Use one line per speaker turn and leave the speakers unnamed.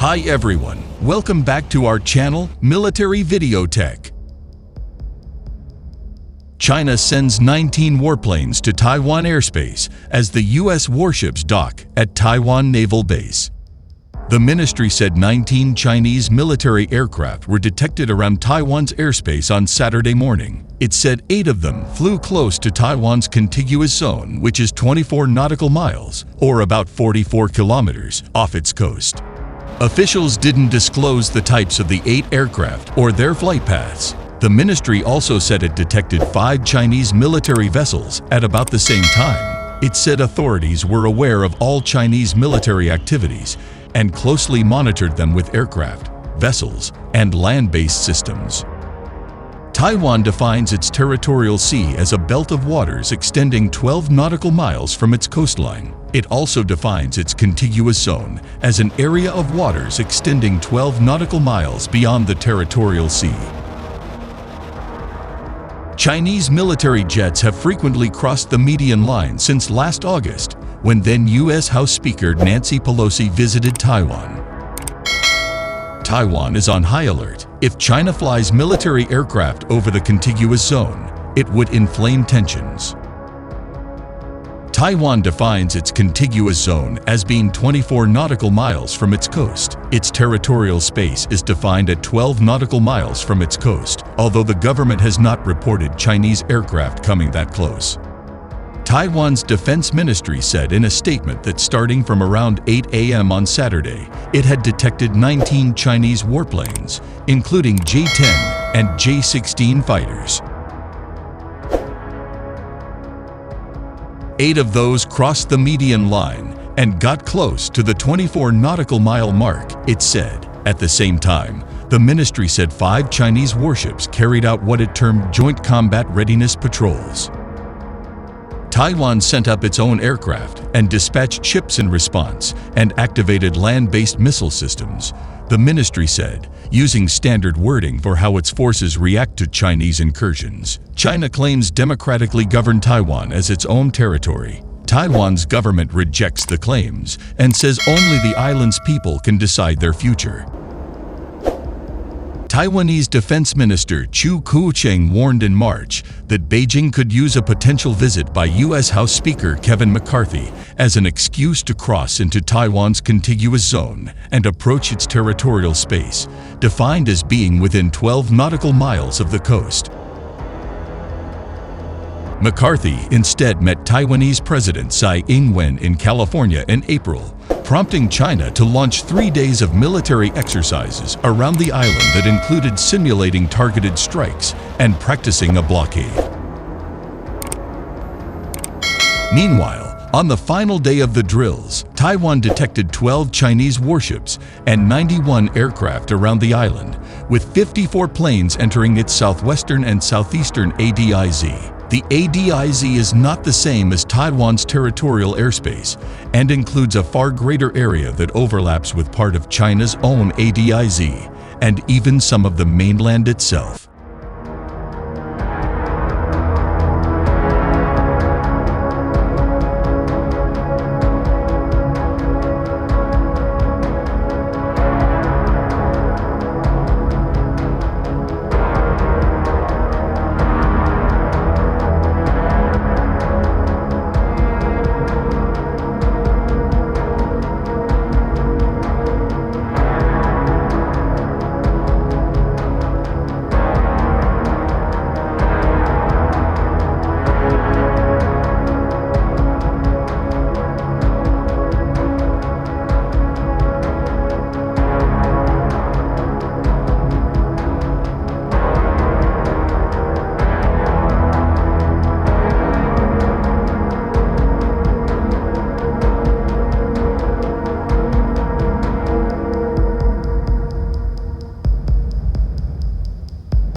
Hi everyone, welcome back to our channel, Military Video Tech. China sends 19 warplanes to Taiwan airspace as the US warships dock at Taiwan Naval Base. The ministry said 19 Chinese military aircraft were detected around Taiwan's airspace on Saturday morning. It said 8 of them flew close to Taiwan's contiguous zone, which is 24 nautical miles, or about 44 kilometers, off its coast. Officials didn't disclose the types of the 8 aircraft or their flight paths. The ministry also said it detected 5 Chinese military vessels at about the same time. It said authorities were aware of all Chinese military activities and closely monitored them with aircraft, vessels, and land-based systems. Taiwan defines its territorial sea as a belt of waters extending 12 nautical miles from its coastline. It also defines its contiguous zone as an area of waters extending 12 nautical miles beyond the territorial sea. Chinese military jets have frequently crossed the median line since last August, when then U.S. House Speaker Nancy Pelosi visited Taiwan. Taiwan is on high alert. If China flies military aircraft over the contiguous zone, it would inflame tensions. Taiwan defines its contiguous zone as being 24 nautical miles from its coast. Its territorial space is defined at 12 nautical miles from its coast, although the government has not reported Chinese aircraft coming that close. Taiwan's defense ministry said in a statement that starting from around 8 a.m. on Saturday, it had detected 19 Chinese warplanes, including J-10 and J-16 fighters. 8 of those crossed the median line and got close to the 24 nautical mile mark, it said. At the same time, the ministry said 5 Chinese warships carried out what it termed joint combat readiness patrols. Taiwan sent up its own aircraft and dispatched ships in response and activated land-based missile systems, the ministry said, using standard wording for how its forces react to Chinese incursions. China claims democratically governed Taiwan as its own territory. Taiwan's government rejects the claims and says only the island's people can decide their future. Taiwanese Defense Minister Chiu Kuo-cheng warned in March that Beijing could use a potential visit by U.S. House Speaker Kevin McCarthy as an excuse to cross into Taiwan's contiguous zone and approach its territorial space, defined as being within 12 nautical miles of the coast. McCarthy instead met Taiwanese President Tsai Ing-wen in California in April, prompting China to launch 3 days of military exercises around the island that included simulating targeted strikes and practicing a blockade. Meanwhile, on the final day of the drills, Taiwan detected 12 Chinese warships and 91 aircraft around the island, with 54 planes entering its southwestern and southeastern ADIZ. The ADIZ is not the same as Taiwan's territorial airspace and includes a far greater area that overlaps with part of China's own ADIZ and even some of the mainland itself.